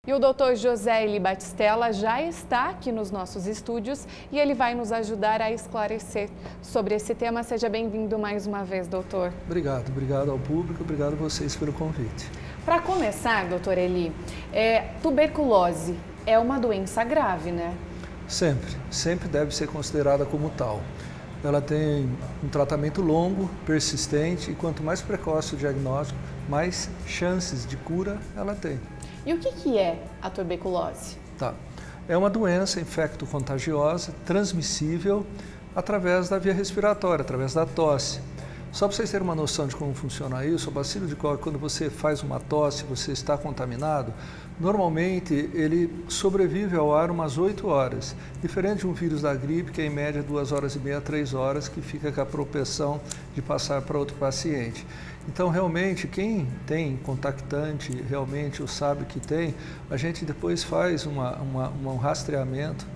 E o Dr. José Eli Batistella já está aqui nos nossos estúdios e ele vai nos ajudar a esclarecer sobre esse tema. Seja bem-vindo mais uma vez, doutor. Obrigado ao público, obrigado a vocês pelo convite. Para começar, doutor Eli, tuberculose é uma doença grave, né? Sempre deve ser considerada como tal. Ela tem um tratamento longo, persistente, e quanto mais precoce o diagnóstico, mais chances de cura ela tem. E o que é a tuberculose? É uma doença infecto-contagiosa, transmissível através da via respiratória, através da tosse. Só para vocês terem uma noção de como funciona isso, o bacilo de Koch, quando você faz uma tosse, você está contaminado, normalmente ele sobrevive ao ar umas 8 horas, diferente de um vírus da gripe, que é em média 2 horas e meia, 3 horas, que fica com a propensão de passar para outro paciente. Então, realmente, quem tem contactante, realmente, ou sabe que tem, a gente depois faz um rastreamento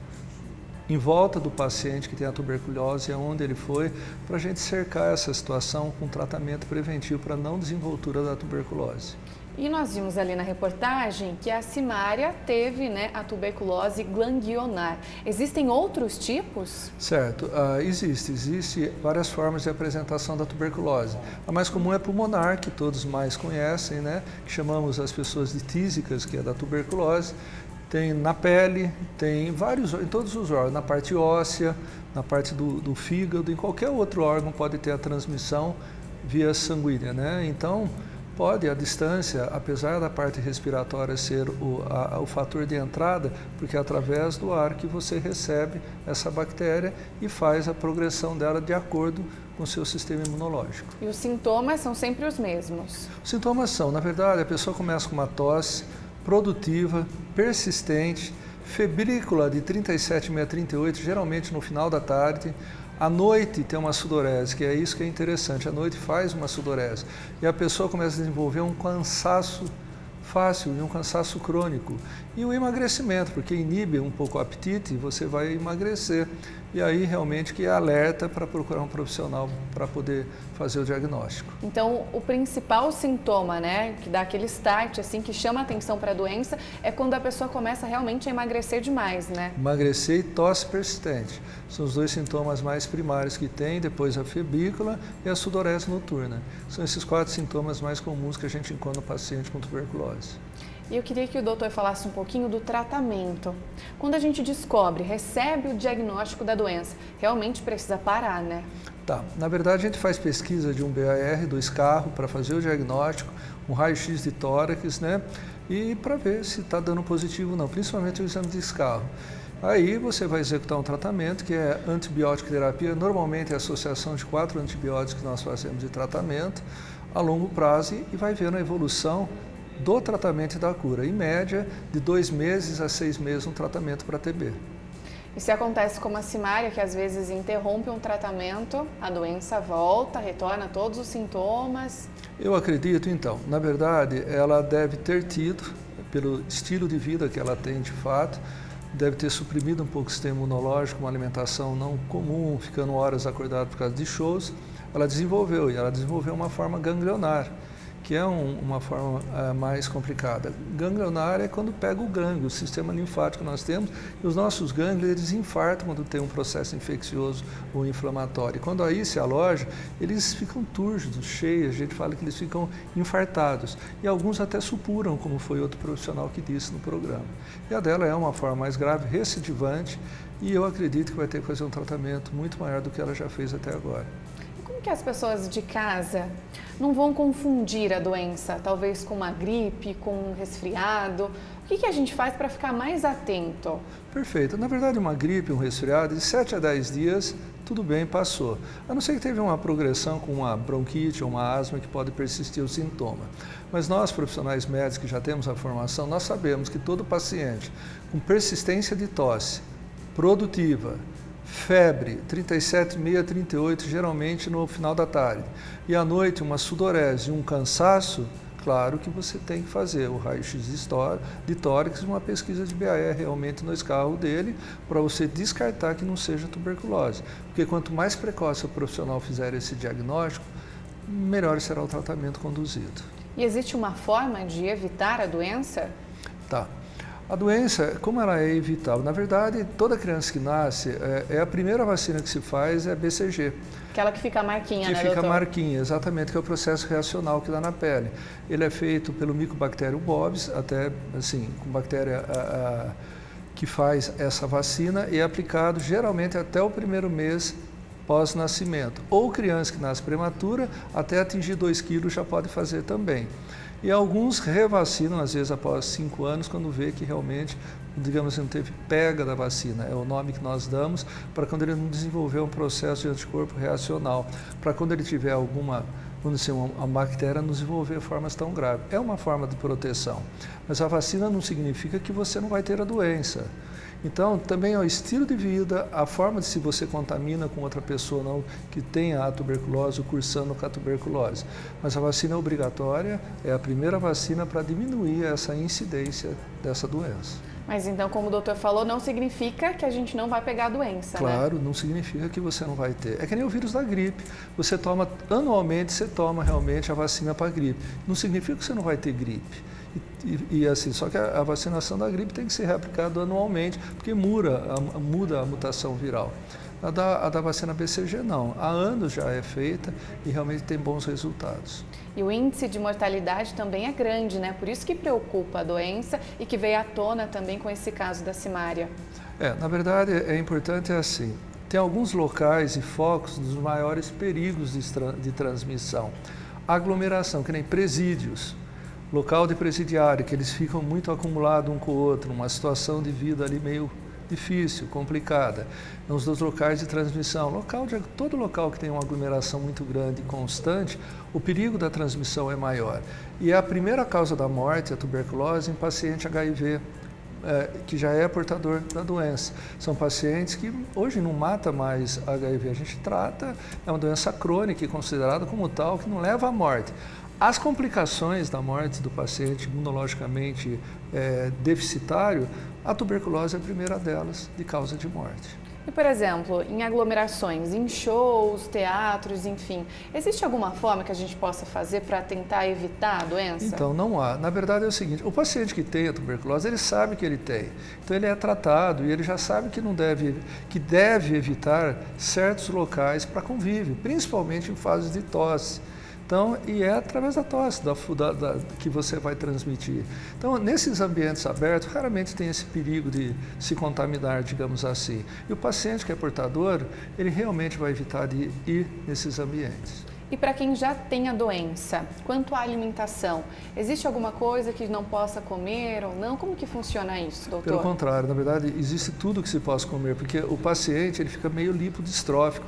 em volta do paciente que tem a tuberculose, aonde ele foi, para a gente cercar essa situação com tratamento preventivo para não desenvoltura da tuberculose. E nós vimos ali na reportagem que a Simária teve, a tuberculose glandionar. Existem outros tipos? Certo, existe várias formas de apresentação da tuberculose. A mais comum é pulmonar, que todos mais conhecem, que chamamos as pessoas de tísicas, que é da tuberculose. Tem na pele, tem em todos os órgãos, na parte óssea, na parte do fígado, em qualquer outro órgão pode ter a transmissão via sanguínea, Então, pode, à distância, apesar da parte respiratória ser o fator de entrada, porque é através do ar que você recebe essa bactéria e faz a progressão dela de acordo com o seu sistema imunológico. E os sintomas são sempre os mesmos? Os sintomas são, na verdade, a pessoa começa com uma tosse produtiva, persistente, febrícula de 37,6 a 38, geralmente no final da tarde. À noite tem uma sudorese, que é isso que é interessante, à noite faz uma sudorese. E a pessoa começa a desenvolver um cansaço fácil e um cansaço crônico. E o emagrecimento, porque inibe um pouco o apetite, você vai emagrecer. E aí realmente que é alerta para procurar um profissional para poder fazer o diagnóstico. Então, o principal sintoma, que dá aquele start, assim, que chama a atenção para a doença, é quando a pessoa começa realmente a emagrecer demais, Emagrecer e tosse persistente. São os dois sintomas mais primários que tem, depois a febrícula e a sudorese noturna. São esses 4 sintomas mais comuns que a gente encontra no paciente com tuberculose. E eu queria que o doutor falasse um pouquinho do tratamento. Quando a gente descobre, recebe o diagnóstico da doença, realmente precisa parar, Na verdade, a gente faz pesquisa de um BAR, do escarro, para fazer o diagnóstico, um raio-x de tórax, e para ver se está dando positivo ou não, principalmente o exame de escarro. Aí você vai executar um tratamento que é antibiótico terapia, normalmente é a associação de 4 antibióticos que nós fazemos de tratamento a longo prazo e vai vendo a evolução do tratamento e da cura, em média de 2 meses a 6 meses um tratamento para TB. E se acontece como a Simária, que às vezes interrompe um tratamento, a doença volta, retorna todos os sintomas? Eu acredito, então, na verdade, ela deve ter tido, pelo estilo de vida que ela tem de fato, deve ter suprimido um pouco o sistema imunológico, uma alimentação não comum, ficando horas acordado por causa de shows. Ela desenvolveu uma forma ganglionar, que é uma forma mais complicada. Ganglionar é quando pega o gânglio, o sistema linfático que nós temos, e os nossos gânglios eles infartam quando tem um processo infeccioso ou inflamatório. E quando aí se aloja, eles ficam túrgidos, cheios, a gente fala que eles ficam infartados. E alguns até supuram, como foi outro profissional que disse no programa. E a dela é uma forma mais grave, recidivante, e eu acredito que vai ter que fazer um tratamento muito maior do que ela já fez até agora. Como que as pessoas de casa não vão confundir a doença, talvez com uma gripe, com um resfriado? O que a gente faz para ficar mais atento? Perfeito. Na verdade, uma gripe, um resfriado, de 7 a 10 dias, tudo bem, passou. A não ser que teve uma progressão com uma bronquite ou uma asma que pode persistir o sintoma. Mas nós, profissionais médicos que já temos a formação, nós sabemos que todo paciente com persistência de tosse produtiva, febre, 37,6 a 38, geralmente no final da tarde, e à noite uma sudorese e um cansaço, claro que você tem que fazer o raio-x de tórax e uma pesquisa de BAR realmente no escarro dele, para você descartar que não seja tuberculose. Porque quanto mais precoce o profissional fizer esse diagnóstico, melhor será o tratamento conduzido. E existe uma forma de evitar a doença? Tá. A doença, como ela é evitável? Na verdade, toda criança que nasce, a primeira vacina que se faz é BCG. Aquela que fica a marquinha, que né, fica doutor? a marquinha, exatamente, que é o processo reacional que dá na pele. Ele é feito pelo Mycobacterium bovis, até assim, com bactéria que faz essa vacina e é aplicado geralmente até o primeiro mês pós-nascimento. Ou criança que nasce prematura, até atingir 2 quilos já pode fazer também. E alguns revacinam, às vezes após 5 anos, quando vê que realmente, digamos assim, não teve pega da vacina. É o nome que nós damos para quando ele não desenvolveu um processo de anticorpo reacional. Para quando ele tiver alguma, vamos dizer, uma bactéria não desenvolver formas tão graves. É uma forma de proteção. Mas a vacina não significa que você não vai ter a doença. Então, também é o estilo de vida, a forma de se você contamina com outra pessoa não que tenha a tuberculose ou cursando com a tuberculose. Mas a vacina é obrigatória, é a primeira vacina para diminuir essa incidência dessa doença. Mas então, como o doutor falou, não significa que a gente não vai pegar a doença, Claro, né? não significa que você não vai ter. É que nem o vírus da gripe. Você toma, anualmente, você toma realmente a vacina para a gripe. Não significa que você não vai ter gripe. E assim, só que a vacinação da gripe tem que ser reaplicada anualmente, porque muda a mutação viral. A da vacina BCG não. Há anos já é feita e realmente tem bons resultados. E o índice de mortalidade também é grande, né? Por isso que preocupa a doença e que veio à tona também com esse caso da Simária. Na verdade, é importante assim, tem alguns locais e focos dos maiores perigos de transmissão. Aglomeração, que nem presídios. Local de presidiário, que eles ficam muito acumulados um com o outro, uma situação de vida ali meio difícil, complicada. Nos dos locais de transmissão, todo local que tem uma aglomeração muito grande e constante, o perigo da transmissão é maior. E a primeira causa da morte, a tuberculose, em paciente HIV, que já é portador da doença. São pacientes que hoje não mata mais HIV, a gente trata, é uma doença crônica e considerada como tal, que não leva à morte. As complicações da morte do paciente imunologicamente deficitário, a tuberculose é a primeira delas de causa de morte. E, por exemplo, em aglomerações, em shows, teatros, enfim, existe alguma forma que a gente possa fazer para tentar evitar a doença? Então, não há. Na verdade é o seguinte, o paciente que tem a tuberculose, ele sabe que ele tem. Então, ele é tratado e ele já sabe que deve evitar certos locais para convívio, principalmente em fases de tosse. Então, e é através da tosse que você vai transmitir. Então, nesses ambientes abertos, raramente tem esse perigo de se contaminar, digamos assim. E o paciente que é portador, ele realmente vai evitar de ir nesses ambientes. E para quem já tem a doença, quanto à alimentação, existe alguma coisa que não possa comer ou não? Como que funciona isso, doutor? Pelo contrário, na verdade, existe tudo que se possa comer, porque o paciente ele fica meio lipodistrófico.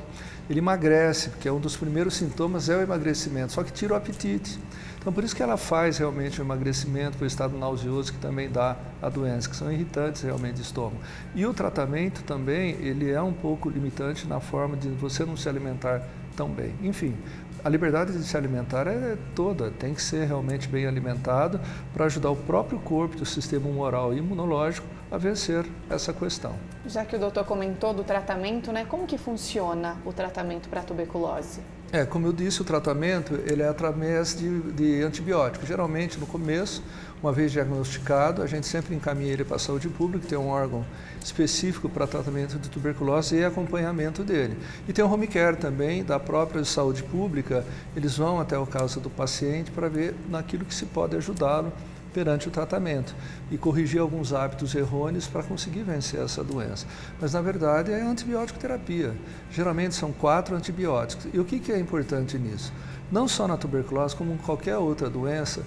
Ele emagrece, porque um dos primeiros sintomas é o emagrecimento, só que tira o apetite. Então, por isso que ela faz realmente o emagrecimento, o estado nauseoso que também dá a doença, que são irritantes realmente do estômago. E o tratamento também, ele é um pouco limitante na forma de você não se alimentar tão bem. Enfim, a liberdade de se alimentar é toda, tem que ser realmente bem alimentado para ajudar o próprio corpo, o sistema humoral e imunológico a vencer essa questão. Já que o doutor comentou do tratamento, né? Como que funciona o tratamento para a tuberculose? Como eu disse, o tratamento ele é através de antibióticos. Geralmente, no começo, uma vez diagnosticado, a gente sempre encaminha ele para a saúde pública, que tem um órgão específico para tratamento de tuberculose e acompanhamento dele. E tem o home care também, da própria saúde pública, eles vão até o caso do paciente para ver naquilo que se pode ajudá-lo perante o tratamento e corrigir alguns hábitos errôneos para conseguir vencer essa doença. Mas, na verdade, é antibiótico terapia. Geralmente são 4 antibióticos. E o que é importante nisso? Não só na tuberculose, como em qualquer outra doença,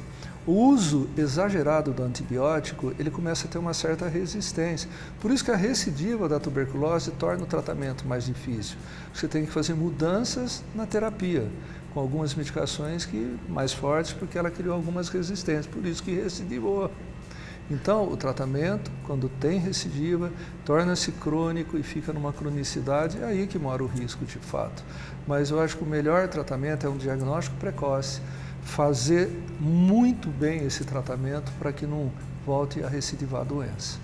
o uso exagerado do antibiótico, ele começa a ter uma certa resistência. Por isso que a recidiva da tuberculose torna o tratamento mais difícil. Você tem que fazer mudanças na terapia, com algumas medicações mais fortes, porque ela criou algumas resistências, por isso que recidivou. Então, o tratamento, quando tem recidiva, torna-se crônico e fica numa cronicidade, é aí que mora o risco de fato. Mas eu acho que o melhor tratamento é um diagnóstico precoce, fazer muito bem esse tratamento para que não volte a recidivar a doença.